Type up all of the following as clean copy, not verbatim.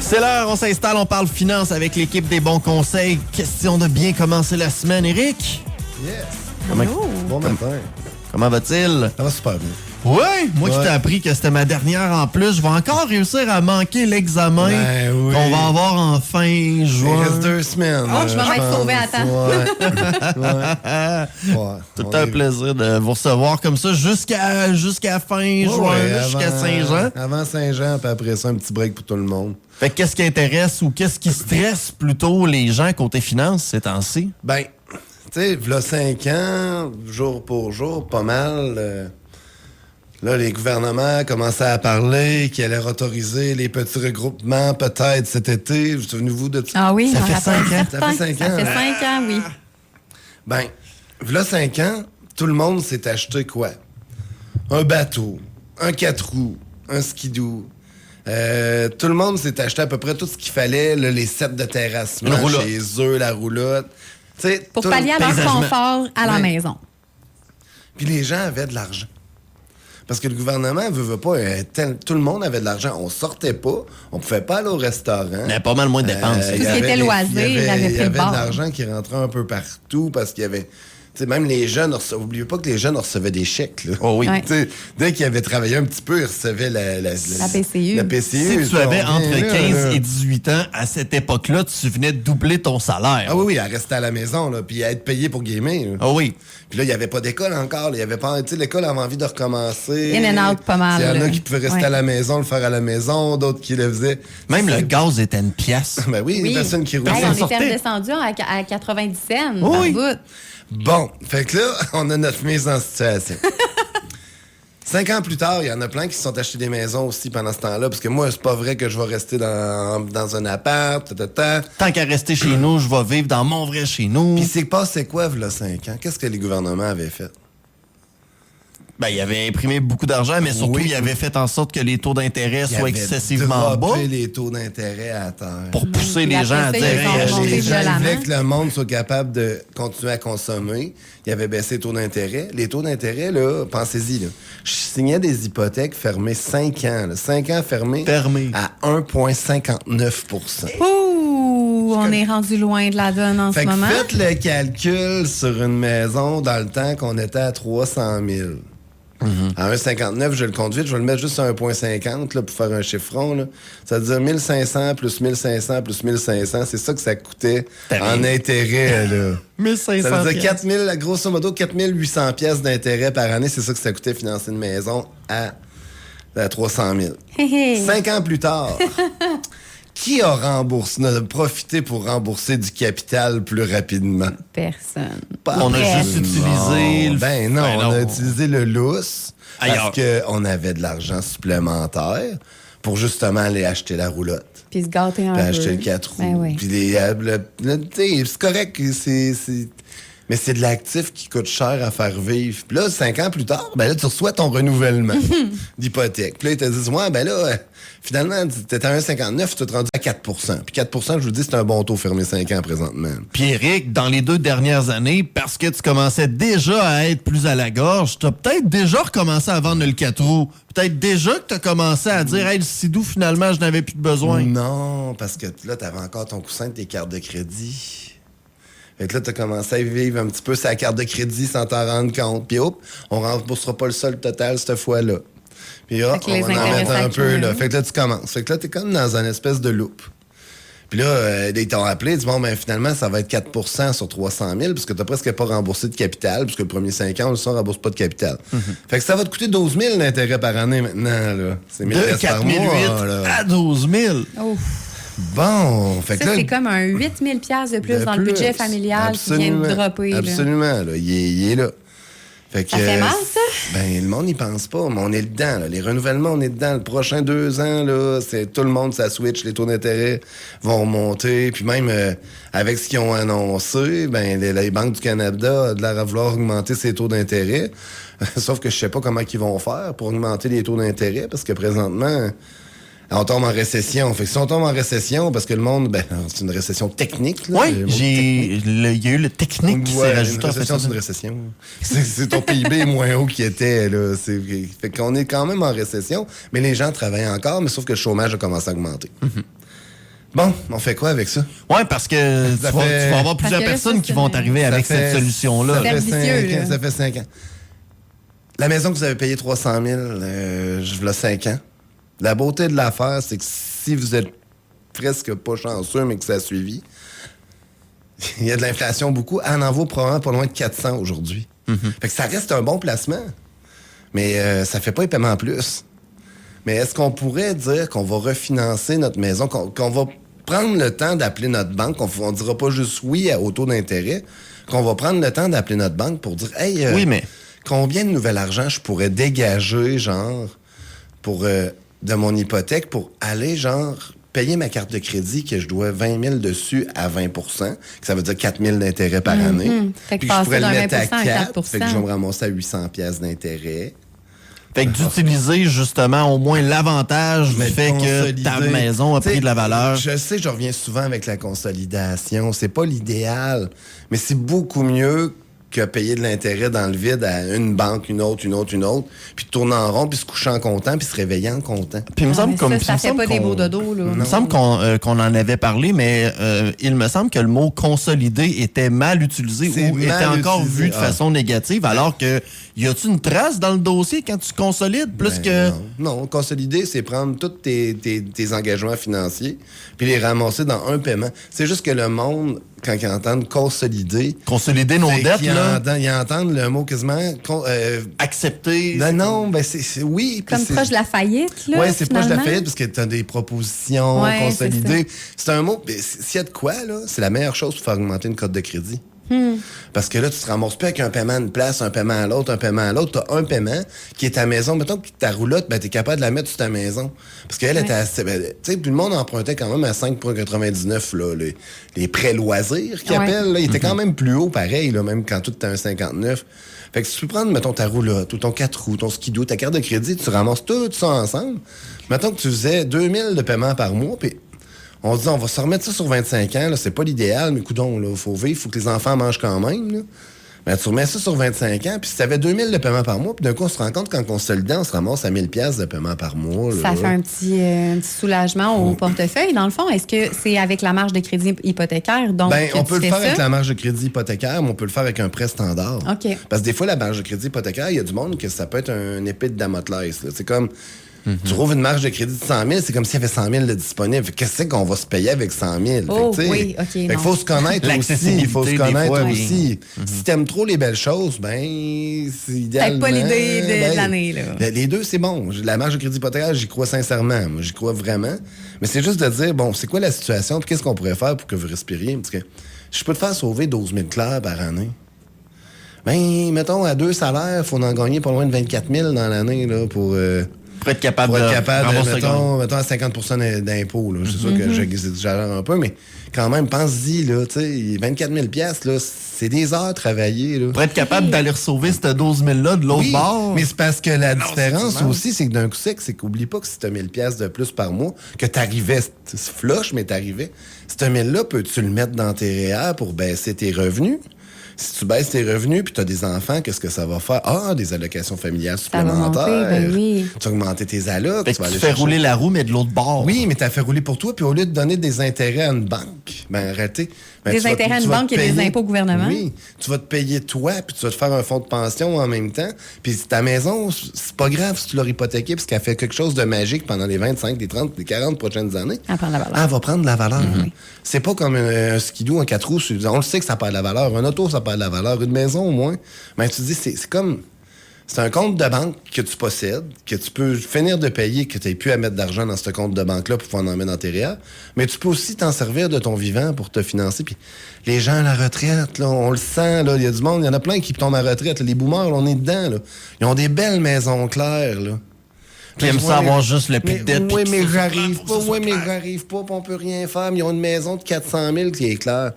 C'est l'heure, on s'installe, on parle finance avec l'équipe des bons conseils. Question de bien commencer la semaine, Eric. Yes. Bon matin. Comment va-t-il? Ça va super bien. Oui, moi qui t'ai appris que c'était ma dernière en plus, je vais encore réussir à manquer l'examen qu'on va avoir en fin juin. Il reste 2 semaines. Oh, je vais m'être sauvé à temps. Tout un plaisir de vous recevoir comme ça jusqu'à fin juin, jusqu'à Saint-Jean. Avant Saint-Jean, puis après ça, un petit break pour tout le monde. Fait que qu'est-ce qui intéresse ou qu'est-ce qui stresse plutôt les gens côté finance ces temps-ci? Ben, tu sais, v'là 5 ans, jour pour jour, pas mal. Là, les gouvernements commençaient à parler qu'ils allaient autoriser les petits regroupements peut-être cet été. Vous souvenez-vous de ça? Ah oui, ça fait 5 ans. Ça fait 5 ans. Ça fait 5 ans, oui. Ben, v'là 5 ans, tout le monde s'est acheté quoi? Un bateau, un 4 roues, un skidoo. Tout le monde s'est acheté à peu près tout ce qu'il fallait, là, les sets de terrassement chez eux, la roulotte. T'sais, Pour pallier à leur confort à la maison. Puis les gens avaient de l'argent. Parce que le gouvernement veut pas. Tout le monde avait de l'argent. On sortait pas. On pouvait pas aller au restaurant. Il y avait pas mal moins de dépenses. Tout ce qui était loisir, il y avait pris le bord. de l'argent qui rentrait un peu partout parce qu'il y avait. T'sais, même les jeunes, n'oubliez pas que les jeunes recevaient des chèques. Là. Oh oui. Ouais. Dès qu'ils avaient travaillé un petit peu, ils recevaient la PCU. La PCU. Si tu avais entre là, 15 et 18 ans, à cette époque-là, tu venais de doubler ton salaire. Ah oui, à rester à la maison, là, puis à être payé pour gamer. Ah oui. Puis là, il n'y avait pas d'école encore. Il y avait pas, l'école avait envie de recommencer. In and out, pas mal. Il y en a qui pouvaient rester Ouais. à la maison, le faire à la maison, d'autres qui le faisaient. Même le gaz était une pièce. Ben oui, Oui. les personnes qui roulaient. Hey, on sortait. était redescendu à 90 cents. Oui. par bout. Bon, fait que là, on a notre mise en situation. 5 ans plus tard, il y en a plein qui se sont achetés des maisons aussi pendant ce temps-là, parce que moi, c'est pas vrai que je vais rester dans un appart, Tant qu'à rester chez nous, je vais vivre dans mon vrai chez nous. Puis c'est passé quoi, là, 5 ans? Qu'est-ce que les gouvernements avaient fait? Ben, il avait imprimé beaucoup d'argent, mais surtout, il avait fait en sorte que les taux d'intérêt soient excessivement bas les taux d'intérêt à terre. pour pousser les gens à après dire ça, ils ont hey, monté Les gens violemment. voulaient que le monde soit capable de continuer à consommer. Il avait baissé les taux d'intérêt. Les taux d'intérêt, là, pensez-y, là. Je signais des hypothèques fermées 5 ans. 5 ans fermées à 1,59 Ouh, on est rendu loin de la donne en ce Fait que moment. faites le calcul sur une maison dans le temps qu'on était à 300 000. À 1,59, je le conduis, je vais le mettre juste à 1,50 là, pour faire un chiffron. Là. Ça veut dire 1500 plus 1500 plus 1500. C'est ça que ça coûtait en intérêt. Là. 1500 Ça veut dire 4000, grosso modo, 4800 pièces d'intérêt par année. C'est ça que ça coûtait financer une maison à 300 000. Hé, hé. 5 ans plus tard, qui a profité pour rembourser du capital plus rapidement? Personne. Pas On a après. juste utilisé le... Ben non, Ben on a utilisé le lousse Ailleurs. parce qu'on avait de l'argent supplémentaire pour justement aller acheter la roulotte. Puis se gâter un Puis peu. acheter le 4 roues. Ben oui. Puis c'est correct, mais c'est de l'actif qui coûte cher à faire vivre. Puis là, 5 ans plus tard, ben là, tu reçois ton renouvellement d'hypothèque. Puis là, ils te disent, ouais, ben là, finalement, t'étais à 1,59, tu t'es rendu à 4 Puis 4 je vous dis, c'est un bon taux fermé 5 ans présentement. Puis Eric, dans les 2 dernières années, parce que tu commençais déjà à être plus à la gorge, t'as peut-être déjà recommencé à vendre le 4 roues. Peut-être déjà que t'as commencé à dire « Hey, le Sidou, finalement, je n'avais plus de besoin. » Non, parce que là, t'avais encore ton coussin de tes cartes de crédit. Fait que là, t'as commencé à vivre un petit peu sa carte de crédit sans t'en rendre compte. Puis hop, on remboursera pas le solde total cette fois-là. Puis hop, Fait que les on va en intérêts mettre un peu s'accumulent. là. Fait que là, tu commences. Fait que là, t'es comme dans une espèce de loop. Puis là, ils t'ont appelé, ils disent, bon, ben finalement, ça va être 4 sur 300 000 parce que t'as presque pas remboursé de capital, puisque le premier 5 ans, on ne rembourse pas de capital. Fait que ça va te coûter 12 000 d'intérêt par année maintenant, là. C'est 1000 De pièces 4 par 008 mois, là. à 12 000. Ouf. Bon, fait que Ça, là... c'est comme un 8 000 de plus dans le budget familial qui vient de dropper. Là. Absolument, là. Il est là. Fait que, Ça fait mal, ça? Ben, le monde n'y pense pas, mais on est dedans, là. Les renouvellements, on est dedans. Le prochain 2 ans, là, c'est tout le monde, ça switch, les taux d'intérêt vont monter. Puis même, avec ce qu'ils ont annoncé, ben, les banques du Canada ont de l'air à vouloir augmenter ses taux d'intérêt. Sauf que je sais pas comment ils vont faire pour augmenter les taux d'intérêt, parce que présentement... on tombe en récession. Fait que si on tombe en récession, parce que le monde, ben, c'est une récession technique. Là, Oui, il y a eu le technique qui s'est rajouté. Une récession, c'est une récession. C'est ton PIB moins haut qui était. Là. Fait qu'on est quand même en récession, mais les gens travaillent encore, mais sauf que le chômage a commencé à augmenter. Bon, on fait quoi avec ça? Oui, parce que tu vas avoir plusieurs personnes qui vont arriver avec cette solution-là. Ça fait 5 ans. La maison que vous avez payée 300 000, je vous l'ai 5 ans. La beauté de l'affaire, c'est que si vous êtes presque pas chanceux, mais que ça a suivi, il y a de l'inflation beaucoup. Elle en vaut probablement pas loin de 400 aujourd'hui. Fait que ça reste un bon placement. Mais ça fait pas les paiements en plus. Mais est-ce qu'on pourrait dire qu'on va refinancer notre maison, qu'on va prendre le temps d'appeler notre banque, on ne dira pas juste oui au taux d'intérêt, qu'on va prendre le temps d'appeler notre banque pour dire « Hey, oui, mais... combien de nouvel argent je pourrais dégager, genre, de mon hypothèque pour aller, genre, payer ma carte de crédit que je dois 20 000 dessus à 20 que ça veut dire 4 000 d'intérêt par année. Fait que puis je pourrais le mettre à 4 fait que je vais me ramasser à 800 pièces d'intérêt. Fait que d'utiliser justement au moins l'avantage du fait que ta maison a pris de la valeur. Je sais, je reviens souvent avec la consolidation. C'est pas l'idéal, mais c'est beaucoup mieux que payer de l'intérêt dans le vide à une banque, une autre, puis tourner en rond, puis se coucher en comptant, puis se réveiller en comptant. Puis il me semble ça fait pas des beaux dodos, là. Il me semble qu'on en avait parlé, mais il me semble que le mot consolidé était mal utilisé ou était encore vu de façon négative, alors que y a-tu une trace dans le dossier quand tu consolides plus que... Non, consolider, c'est prendre tous tes engagements financiers puis les ramasser dans un paiement. C'est juste que le monde, quand ils entendent consolider... Consolider nos dettes, là? Ils entendent le mot quasiment... accepter... Non, ben c'est oui. Comme proche de la faillite, là, oui, c'est proche de la faillite parce que tu as des propositions consolidées. C'est un mot... S'il y a de quoi, là, c'est la meilleure chose pour faire augmenter une cote de crédit. Parce que là, tu te ramasses plus avec un paiement à une place, un paiement à l'autre, un paiement à l'autre. Tu as un paiement qui est ta maison. Mettons que ta roulotte, ben, tu es capable de la mettre sur ta maison. Parce qu'elle était assez. Tu sais, tout le monde empruntait quand même à 5,99 là, les prêts loisirs qu'ils appellent. Là, ils étaient quand même plus haut, pareil, là, même quand tout était un 59. Fait que si tu peux prendre, mettons, ta roulotte, ou ton 4 roues, ton skidoo, ta carte de crédit, tu ramasses tout ça ensemble. Mettons que tu faisais 2000 de paiement par mois, puis on se dit, on va se remettre ça sur 25 ans. Là, c'est pas l'idéal, mais coudonc, là, faut vivre, faut que les enfants mangent quand même. Là. Ben, tu remets ça sur 25 ans, puis si tu avais 2000 de paiement par mois, puis d'un coup, on se rend compte qu'en consolidant, on se ramasse à 1000 pièces de paiement par mois. Là. Ça fait un petit soulagement au portefeuille, dans le fond. Est-ce que c'est avec la marge de crédit hypothécaire? Donc, on peut le faire avec la marge de crédit hypothécaire, mais on peut le faire avec un prêt standard. OK. Parce que des fois, la marge de crédit hypothécaire, il y a du monde que ça peut être un épée de Damoclès. Là. C'est comme... Tu trouves une marge de crédit de 100 000, c'est comme s'il y avait 100 000 de disponible. Qu'est-ce qu'on va se payer avec 100 000? Oh, oui, OK. Il faut se connaître aussi. Il faut se connaître aussi. Si t'aimes trop les belles choses, ben, c'est idéalement... Peut-être pas l'idée de l'année, là. Les deux, c'est bon. La marge de crédit hypothécaire, j'y crois sincèrement. Moi, j'y crois vraiment. Mais c'est juste de dire, bon, c'est quoi la situation, puis qu'est-ce qu'on pourrait faire pour que vous respiriez? Parce que je peux te faire sauver 12 000 clairs par année. Ben, mettons, à 2 salaires, il faut en gagner pas loin de 24 000 dans l'année, là, pour être capable mettons à 50 d'impôts. C'est sûr que j'exagère un peu, mais quand même, pense-y, là, 24 000 piastres, là, c'est des heures travaillées. Là. Pour être capable d'aller sauver ces 12 000-là de l'autre bord. Mais c'est parce que la différence aussi, c'est que d'un coup sec, c'est qu'oublie pas que si tu as 1000 piastres de plus par mois, que tu arrivais, c'est flush, mais tu arrivais, ce 1000-là, peux-tu le mettre dans tes REER pour baisser tes revenus? Si tu baisses tes revenus puis tu as des enfants, qu'est-ce que ça va faire? Ah, des allocations familiales supplémentaires. Ben oui. Tu vas augmenter tes allocs. Tu fais rouler la roue, mais de l'autre bord. Oui, mais tu as fait rouler pour toi. Puis au lieu de donner des intérêts à une banque, ben arrêtez. Des intérêts à une banque et des impôts au gouvernement. Oui, tu vas te payer toi, puis tu vas te faire un fonds de pension en même temps. Puis ta maison, c'est pas grave si tu l'as hypothéquée parce qu'elle fait quelque chose de magique pendant les 25, les 30, les 40 prochaines années. Elle prend de la valeur. Elle va prendre de la valeur. C'est pas comme un skidoo, un 4 roues. On le sait que ça perd de la valeur. Un auto, ça perd de la valeur. Une maison, au moins. Ben, tu te dis, c'est comme... C'est un compte de banque que tu possèdes, que tu peux finir de payer, que tu n'aies plus à mettre d'argent dans ce compte de banque-là pour pouvoir en mettre dans tes REER. Mais tu peux aussi t'en servir de ton vivant pour te financer. Puis les gens à la retraite, là, on le sent, là, il y a du monde, il y en a plein qui tombent à la retraite. Là, les boomers, là, on est dedans. Là. Ils ont des belles maisons claires. Là. Puis ils aiment ça avoir juste le pic d'être. Oui, mais j'arrive pas. Oui, mais j'arrive pas. Puis on peut rien faire. Mais ils ont une maison de 400 000 qui est claire.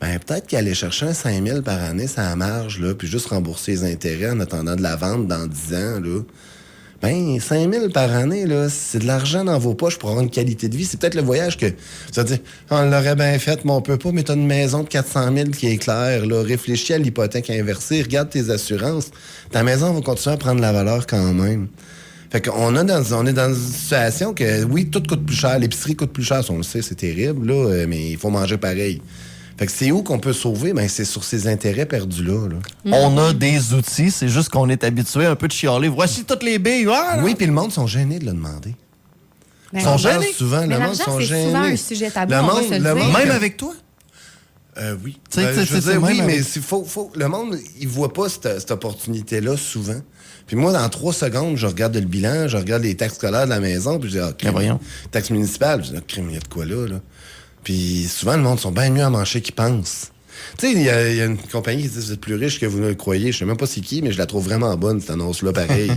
Ben, peut-être qu'aller chercher un 5 000 par année, ça a marge, là, puis juste rembourser les intérêts en attendant de la vente dans 10 ans, là. Ben, 5 000 par année, là, c'est de l'argent dans vos poches pour avoir une qualité de vie. C'est peut-être le voyage que, ça veut dire, on l'aurait bien fait, mais on peut pas, mais t'as une maison de 400 000 qui est claire, là. Réfléchis à l'hypothèque inversée, regarde tes assurances. Ta maison va continuer à prendre la valeur quand même. Fait qu'on on est dans une situation que, oui, tout coûte plus cher. L'épicerie coûte plus cher, on le sait, c'est terrible, là, mais il faut manger pareil. Fait que c'est où qu'on peut sauver? Ben, c'est sur ces intérêts perdus-là. Là. On a des outils, c'est juste qu'on est habitué un peu de chialer. Voici toutes les billes. Ah, oui, puis le monde sont gênés de le demander. Ben, Ils sont gênés? gênés souvent, mais le monde l'argent, sont c'est gênés. souvent un sujet tabou, Le on va monde- se le le dire. monde- Même avec toi? Oui. Tu sais, Je veux c'est dire, même oui, mais avec- le monde, il voit pas cette opportunité-là souvent. Puis moi, dans 3 secondes, je regarde le bilan, je regarde les taxes scolaires de la maison, puis je dis, ah, crime, voyons. taxes municipales, je dis, ah, crime, il y a de quoi là. Puis souvent, le monde sont bien mieux à manger qu'ils pensent. Tu sais, il y a une compagnie qui dit, vous êtes plus riche que vous ne le croyez. Je sais même pas c'est qui, mais je la trouve vraiment bonne, cette annonce-là, pareil.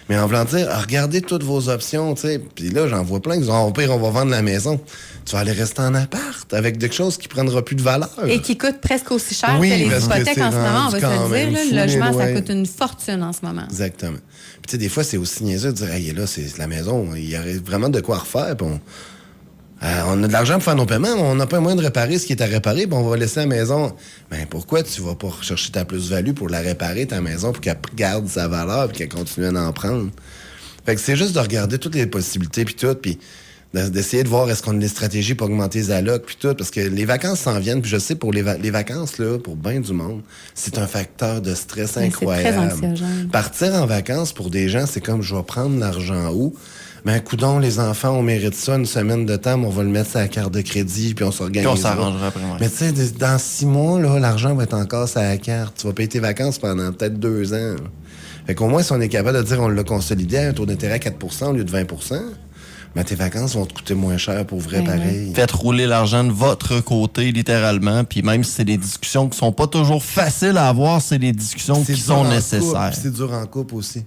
Mais en voulant dire, regardez toutes vos options, tu sais. Puis là, j'en vois plein qui disent, au pire, on va vendre la maison. Tu vas aller rester en appart avec quelque chose qui prendra plus de valeur. Et qui coûte presque aussi cher Oui, que les parce que hypothèques c'est en ce moment, on va rendu se quand le même dire. Là, fou, le logement, les ça loyers. coûte une fortune en ce moment. Exactement. Puis tu sais, des fois, c'est aussi niaiseux de dire, hey, là, c'est la maison, il y aurait vraiment de quoi refaire, puis on a de l'argent pour faire nos paiements, mais on n'a pas moyen de réparer ce qui est à réparer, puis on va laisser la maison. Ben pourquoi tu vas pas rechercher ta plus-value pour la réparer, ta maison, pour qu'elle garde sa valeur, puis qu'elle continue à en prendre? Fait que c'est juste de regarder toutes les possibilités, puis tout, puis d'essayer de voir est-ce qu'on a des stratégies pour augmenter les allocs, puis tout, parce que les vacances s'en viennent, puis je sais, pour les vacances, là, pour bien du monde, c'est un facteur de stress Mais c'est incroyable. très anxiogène. Partir en vacances, pour des gens, c'est comme, je vais prendre l'argent où? Ben, coudonc, les enfants, on mérite ça, une semaine de temps, mais on va le mettre sur la carte de crédit, puis on s'organise. Puis on s'arrangera après, ouais. Mais tu sais, dans 6 mois, là, l'argent va être encore sur la carte. Tu vas payer tes vacances pendant peut-être 2 ans. Là. Fait qu'au moins, si on est capable de dire on l'a consolidé à un taux d'intérêt à 4 au lieu de 20 ben tes vacances vont te coûter moins cher pour vrai, pareil. Faites rouler l'argent de votre côté, littéralement. Puis même si c'est des discussions qui sont pas toujours faciles à avoir, c'est des discussions qui dur sont en nécessaires. couple, c'est dur en couple aussi.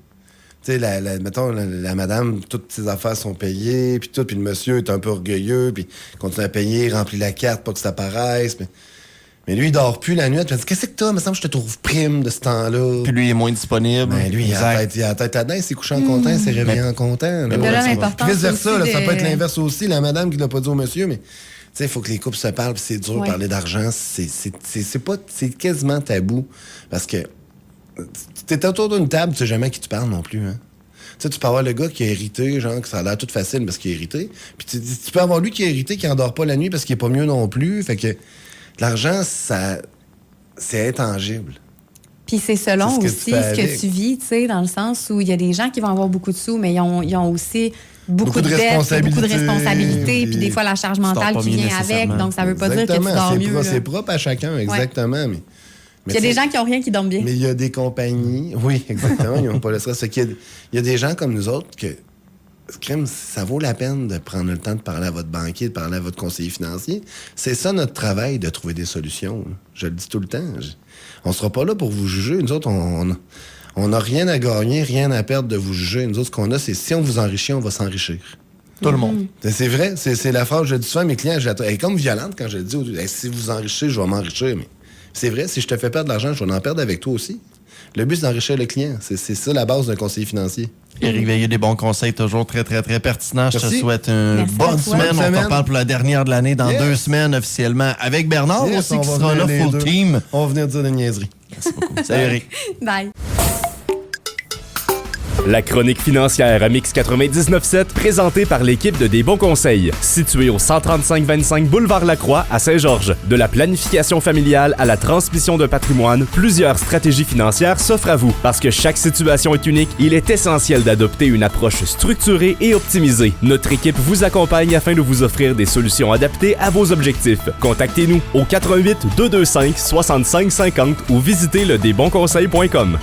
Tu sais, mettons, la madame, toutes ses affaires sont payées, puis tout, puis le monsieur est un peu orgueilleux, puis continue à payer, remplit la carte, pas que ça paraisse. Mais lui, il dort plus la nuit. Tu me dis, qu'est-ce que t'as? Il me semble que je te trouve prime de ce temps-là. Puis lui, il est moins disponible. Ben, lui, il a la tête à dents, il s'est couché en content, il s'est réveillé en content. Mais de là, l'importance Vice versa, aussi ça de- peut être l'inverse aussi. La madame qui l'a pas dit au monsieur, mais tu sais, il faut que les couples se parlent, puis c'est dur de Ouais. parler d'argent. C'est quasiment tabou. Parce que t'es autour d'une table, tu sais jamais à qui tu parles non plus, hein. Tu sais, tu peux avoir le gars qui a hérité, genre, que ça a l'air tout facile parce qu'il a hérité. Puis tu peux avoir lui qui a hérité, qui endort pas la nuit parce qu'il est pas mieux non plus. Fait que l'argent, c'est intangible. Puis c'est selon C'est ce que aussi tu fais ce que avec. tu vis, tu sais, dans le sens où il y a des gens qui vont avoir beaucoup de sous, mais ils ont aussi beaucoup de dettes, beaucoup de responsabilités, puis des fois la charge mentale pas qui mieux vient avec, nécessairement. donc ça veut pas dire que tu Exactement, dors c'est mieux. c'est propre à chacun, exactement. Mais Il y a des gens qui ont rien qui dorment bien. Mais il y a des compagnies, oui, exactement, ils n'ont pas le stress. Fait qu'il y a des gens comme nous autres que, crème, ça vaut la peine de prendre le temps de parler à votre banquier, de parler à votre conseiller financier. C'est ça notre travail, de trouver des solutions. Je le dis tout le temps. On sera pas là pour vous juger. Nous autres, on n'a rien à gagner, rien à perdre de vous juger. Nous autres, ce qu'on a, c'est si on vous enrichit, on va s'enrichir. Tout le monde. C'est vrai, c'est la phrase que je dis souvent à mes clients. Elle est comme violente quand je le dis. Hey, si vous enrichissez, je vais m'enrichir. Mais c'est vrai, si je te fais perdre de l'argent, je vais en perdre avec toi aussi. Le but, c'est d'enrichir le client. C'est ça la base d'un conseiller financier. Éric Veilleux, des bons conseils, toujours très, très, très pertinents. Je te Merci. souhaite une Merci à bonne toi. semaine. Bonne On semaine. te parle pour la dernière de l'année dans Yes. 2 semaines officiellement avec Bernard Yes, aussi on qui va sera là venir les full deux. team. On va venir dire des niaiseries. Merci beaucoup. Salut Eric. Bye. La chronique financière à Mix 99.7, présentée par l'équipe de Des Bons Conseils, située au 135-25 Boulevard Lacroix à Saint-Georges. De la planification familiale à la transmission de patrimoine, plusieurs stratégies financières s'offrent à vous. Parce que chaque situation est unique, il est essentiel d'adopter une approche structurée et optimisée. Notre équipe vous accompagne afin de vous offrir des solutions adaptées à vos objectifs. Contactez-nous au 88 225 65 50 ou visitez le desbonsconseils.com.